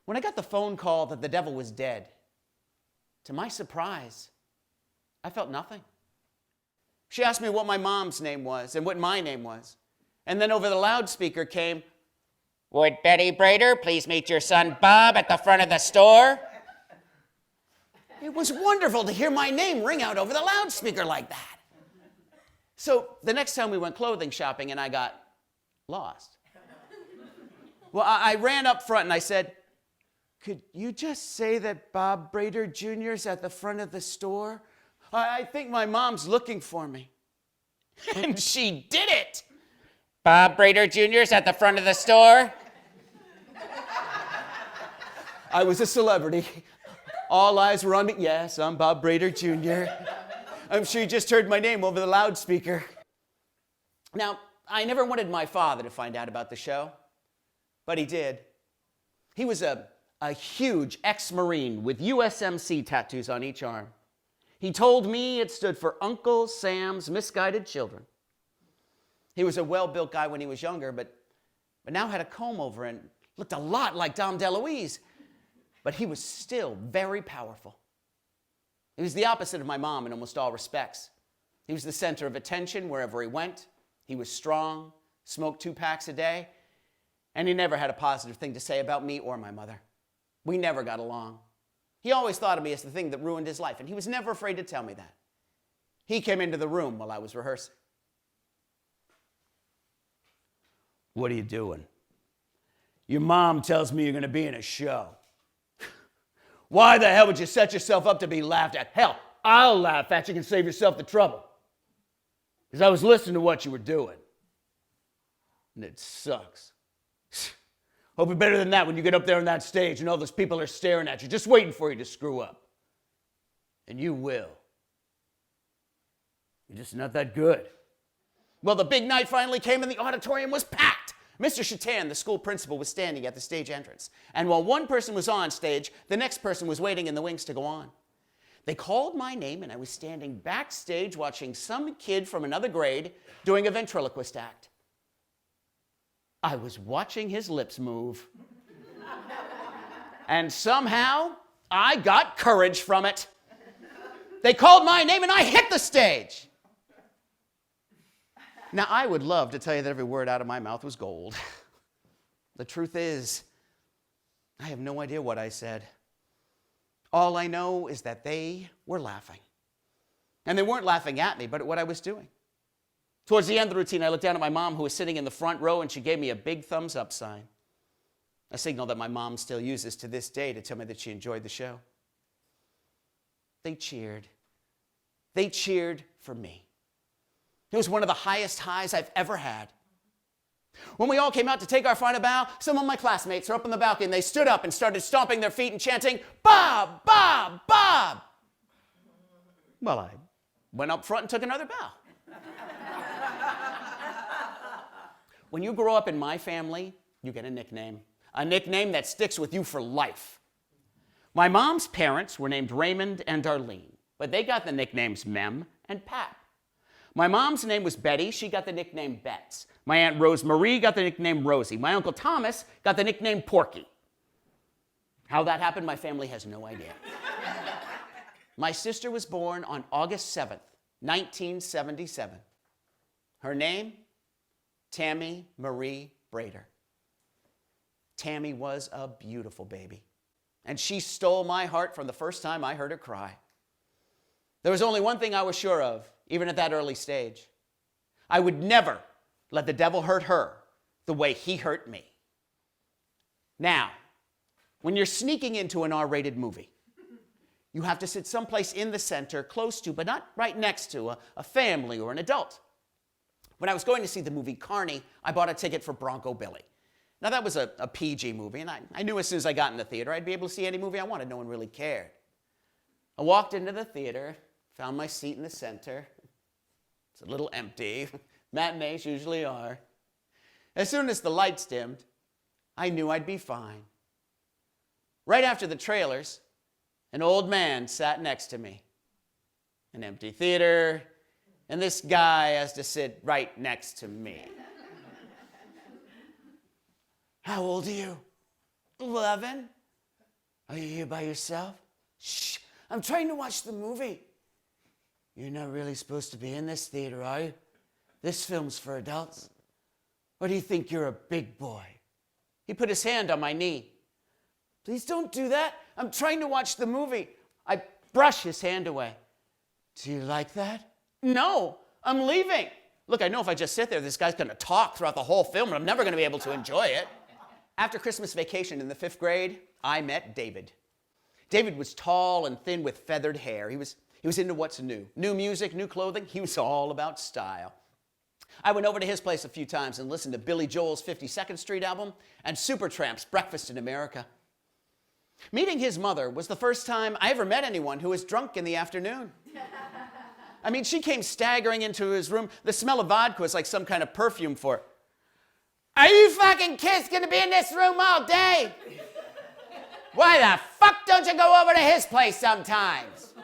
When I got the phone call that the devil was dead, to my surprise, I felt nothing. She asked me what my mom's name was and what my name was. And then over the loudspeaker came, "Would Betty Brader please meet your son Bob at the front of the store?" It was wonderful to hear my name ring out over the loudspeaker like that. So the next time we went clothing shopping and I got lost. Well, I ran up front and I said, "Could you just say that Bob Brader Jr.'s at the front of the store? I think my mom's looking for me." And she did it. "Bob Brader Jr.'s at the front of the store?" I was a celebrity. All eyes were on me. "Yes, I'm Bob Brader Jr." I'm sure you just heard my name over the loudspeaker. Now, I never wanted my father to find out about the show, but he did. He was a huge ex-Marine with USMC tattoos on each arm. He told me it stood for Uncle Sam's Misguided Children. He was a well-built guy when he was younger, but now had a comb over and looked a lot like Dom DeLuise. But he was still very powerful. He was the opposite of my mom in almost all respects. He was the center of attention wherever he went. He was strong, smoked 2 packs a day, and he never had a positive thing to say about me or my mother. We never got along. He always thought of me as the thing that ruined his life, and he was never afraid to tell me that. He came into the room while I was rehearsing. "What are you doing?" "Your mom tells me you're going to be in a show." "Why the hell would you set yourself up to be laughed at?" "Hell, I'll laugh at you and save yourself the trouble. Because I was listening to what you were doing. And it sucks. Hope you're better than that when you get up there on that stage and all those people are staring at you, just waiting for you to screw up. And you will. You're just not that good." Well, the big night finally came and the auditorium was packed. Mr. Shatan, the school principal, was standing at the stage entrance. And while one person was on stage, the next person was waiting in the wings to go on. They called my name, and I was standing backstage watching some kid from another grade doing a ventriloquist act. I was watching his lips move. And somehow, I got courage from it. They called my name, and I hit the stage. Now, I would love to tell you that every word out of my mouth was gold. The truth is, I have no idea what I said. All I know is that they were laughing. And they weren't laughing at me, but at what I was doing. Towards the end of the routine, I looked down at my mom, who was sitting in the front row, and she gave me a big thumbs up sign. A signal that my mom still uses to this day to tell me that she enjoyed the show. They cheered. They cheered for me. It was one of the highest highs I've ever had. When we all came out to take our final bow, some of my classmates were up on the balcony and they stood up and started stomping their feet and chanting, "Bob, Bob, Bob." Well, I went up front and took another bow. When you grow up in my family, you get a nickname that sticks with you for life. My mom's parents were named Raymond and Darlene, but they got the nicknames Mem and Pap. My mom's name was Betty. She got the nickname Bets. My Aunt Rose Marie got the nickname Rosie. My Uncle Thomas got the nickname Porky. How that happened, my family has no idea. My sister was born on August 7th, 1977. Her name, Tammy Marie Brader. Tammy was a beautiful baby, and she stole my heart from the first time I heard her cry. There was only one thing I was sure of, even at that early stage. I would never let the devil hurt her the way he hurt me. Now, when you're sneaking into an R-rated movie, you have to sit someplace in the center, close to, but not right next to, a family or an adult. When I was going to see the movie Carney, I bought a ticket for Bronco Billy. Now, that was a PG movie, and I knew as soon as I got in the theater, I'd be able to see any movie I wanted. No one really cared. I walked into the theater, found my seat in the center. It's a little empty. Matinees usually are. As soon as the lights dimmed, I knew I'd be fine. Right after the trailers, an old man sat next to me. An empty theater, and this guy has to sit right next to me. "How old are you?" 11. Are you here by yourself? Shh, I'm trying to watch the movie. You're not really supposed to be in this theater, are you? This film's for adults. Or do you think you're a big boy? He put his hand on my knee. Please don't do that. I'm trying to watch the movie. I brush his hand away. Do you like that? No, I'm leaving. Look, I know if I just sit there, this guy's going to talk throughout the whole film, and I'm never going to be able to enjoy it. After Christmas vacation in the 5th grade, I met David. David was tall and thin with feathered hair. He was into what's new. New music, new clothing. He was all about style. I went over to his place a few times and listened to Billy Joel's 52nd Street album and Supertramp's Breakfast in America. Meeting his mother was the first time I ever met anyone who was drunk in the afternoon. I mean, she came staggering into his room. The smell of vodka was like some kind of perfume for her. Are you fucking kids gonna be in this room all day? Why the fuck don't you go over to his place sometimes?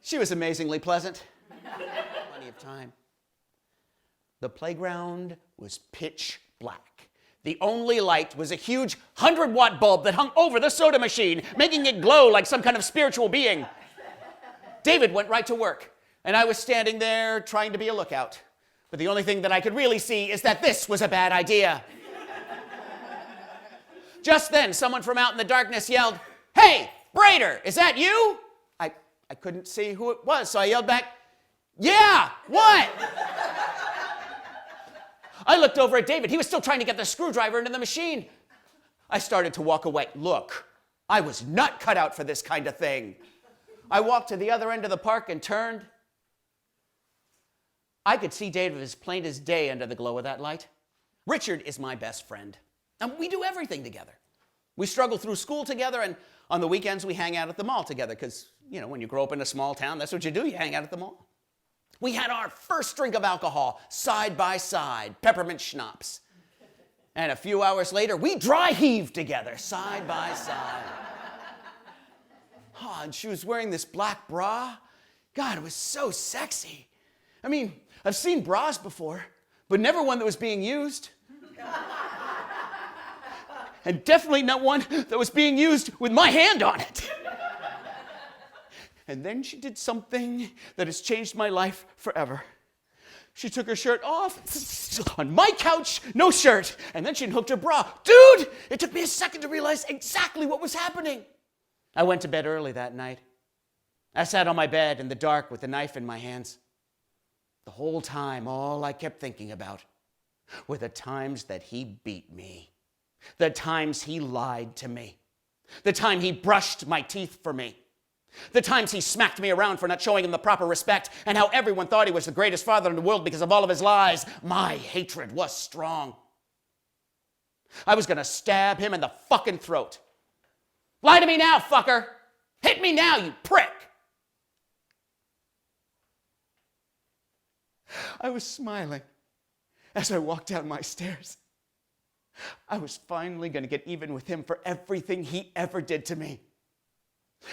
She was amazingly pleasant. Plenty of time. The playground was pitch black. The only light was a huge 100-watt bulb that hung over the soda machine, making it glow like some kind of spiritual being. David went right to work, and I was standing there trying to be a lookout. But the only thing that I could really see is that this was a bad idea. Just then, someone from out in the darkness yelled, "Hey, Brader, is that you?" I couldn't see who it was, so I yelled back, "Yeah, what?" I looked over at David. He was still trying to get the screwdriver into the machine. I started to walk away. Look, I was not cut out for this kind of thing. I walked to the other end of the park and turned. I could see David as plain as day under the glow of that light. Richard is my best friend, and we do everything together. We struggle through school together, and on the weekends we hang out at the mall together because, you know, when you grow up in a small town, that's what you do. You hang out at the mall. We had our first drink of alcohol, side by side, peppermint schnapps. And a few hours later, we dry heaved together, side by side. Oh, and she was wearing this black bra. God, it was so sexy. I mean, I've seen bras before, but never one that was being used. And definitely not one that was being used with my hand on it. And then she did something that has changed my life forever. She took her shirt off on my couch, no shirt, and then she unhooked her bra. Dude, it took me a second to realize exactly what was happening. I went to bed early that night. I sat on my bed in the dark with the knife in my hands. The whole time, all I kept thinking about were the times that he beat me, the times he lied to me, the time he brushed my teeth for me, the times he smacked me around for not showing him the proper respect, and how everyone thought he was the greatest father in the world because of all of his lies. My hatred was strong. I was going to stab him in the fucking throat. Lie to me now, fucker. Hit me now, you prick. I was smiling as I walked down my stairs. I was finally going to get even with him for everything he ever did to me.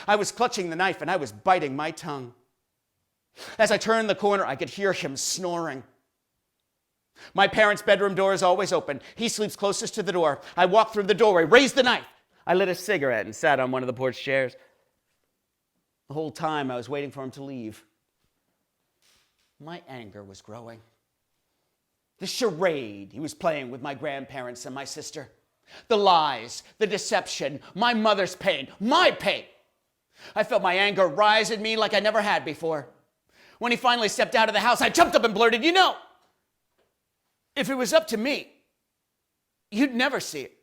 I was clutching the knife and I was biting my tongue. As I turned the corner, I could hear him snoring. My parents' bedroom door is always open. He sleeps closest to the door. I walked through the doorway, raised the knife. I lit a cigarette and sat on one of the porch chairs. The whole time I was waiting for him to leave. My anger was growing. The charade he was playing with my grandparents and my sister. The lies, the deception, my mother's pain, my pain. I felt my anger rise in me like I never had before. When he finally stepped out of the house, I jumped up and blurted, "You know, if it was up to me, you'd never see it."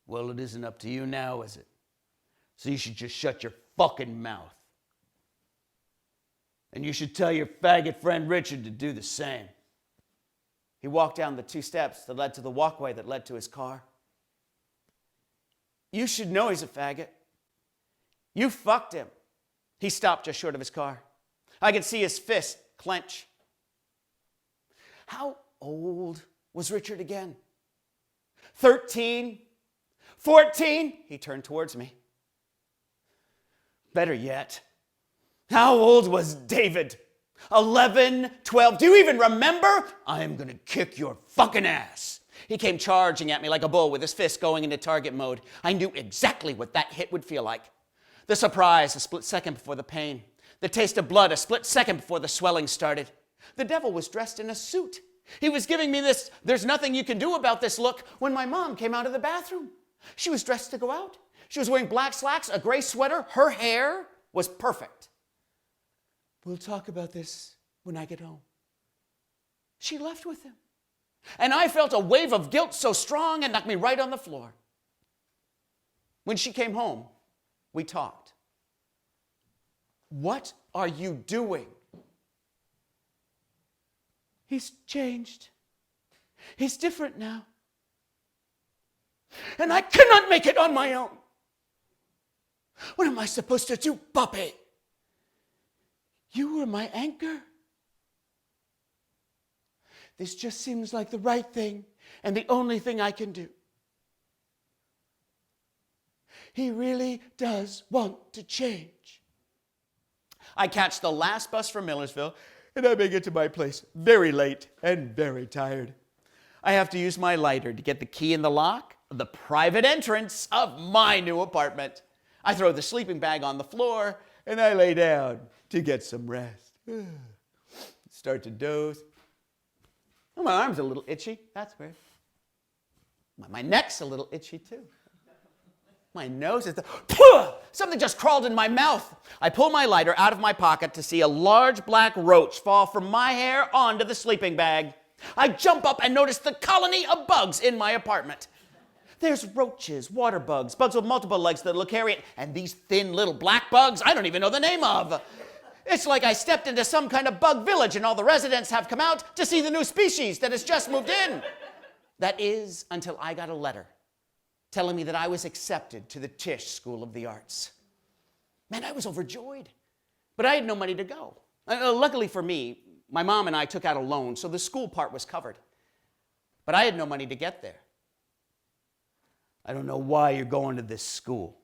"Well, it isn't up to you now, is it? So you should just shut your fucking mouth. And you should tell your faggot friend Richard to do the same." He walked down the 2 steps that led to the walkway that led to his car. "You should know he's a faggot. You fucked him." He stopped just short of his car. I could see his fist clench. How old was Richard again? 13? 14? He turned towards me. Better yet, how old was David? 11, 12, do you even remember? "I am going to kick your fucking ass." He came charging at me like a bull with his fist going into target mode. I knew exactly what that hit would feel like. The surprise, a split second before the pain. The taste of blood, a split second before the swelling started. The devil was dressed in a suit. He was giving me this, there's nothing you can do about this look when my mom came out of the bathroom. She was dressed to go out. She was wearing black slacks, a gray sweater. Her hair was perfect. We'll talk about this when I get home. She left with him. And I felt a wave of guilt so strong it knocked me right on the floor. When she came home, we talked. What are you doing? He's changed. He's different now. And I cannot make it on my own. What am I supposed to do, puppy? You were my anchor. This just seems like the right thing and the only thing I can do. He really does want to change. I catch the last bus from Millersville, and I make it to my place very late and very tired. I have to use my lighter to get the key in the lock of the private entrance of my new apartment. I throw the sleeping bag on the floor, and I lay down to get some rest. Start to doze. Oh, my arm's a little itchy. That's weird. My neck's a little itchy, too. My nose is... Something just crawled in my mouth. I pull my lighter out of my pocket to see a large black roach fall from my hair onto the sleeping bag. I jump up and notice the colony of bugs in my apartment. There's roaches, water bugs, bugs with multiple legs that look hairy, and these thin little black bugs I don't even know the name of. It's like I stepped into some kind of bug village and all the residents have come out to see the new species that has just moved in. That is, until I got a letter telling me that I was accepted to the Tisch School of the Arts. Man, I was overjoyed. But I had no money to go. Luckily for me, my mom and I took out a loan, so the school part was covered. But I had no money to get there. I don't know why you're going to this school.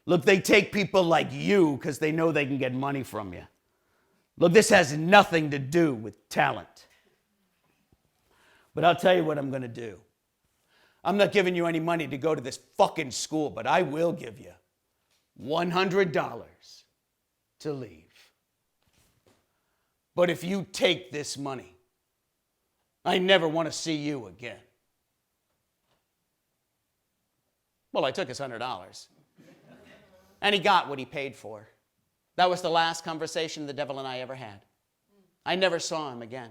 Look, they take people like you because they know they can get money from you. Look, this has nothing to do with talent. But I'll tell you what I'm going to do. I'm not giving you any money to go to this fucking school, but I will give you $100 to leave. But if you take this money, I never want to see you again. Well, I took his $100. And he got what he paid for. That was the last conversation the devil and I ever had. I never saw him again.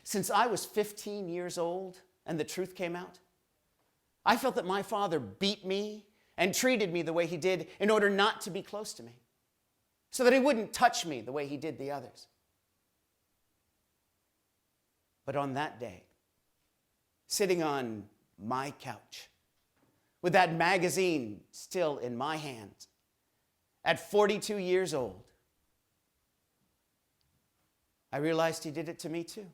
Since I was 15 years old and the truth came out, I felt that my father beat me and treated me the way he did in order not to be close to me, so that he wouldn't touch me the way he did the others. But on that day, sitting on my couch, with that magazine still in my hands, at 42 years old, I realized he did it to me too.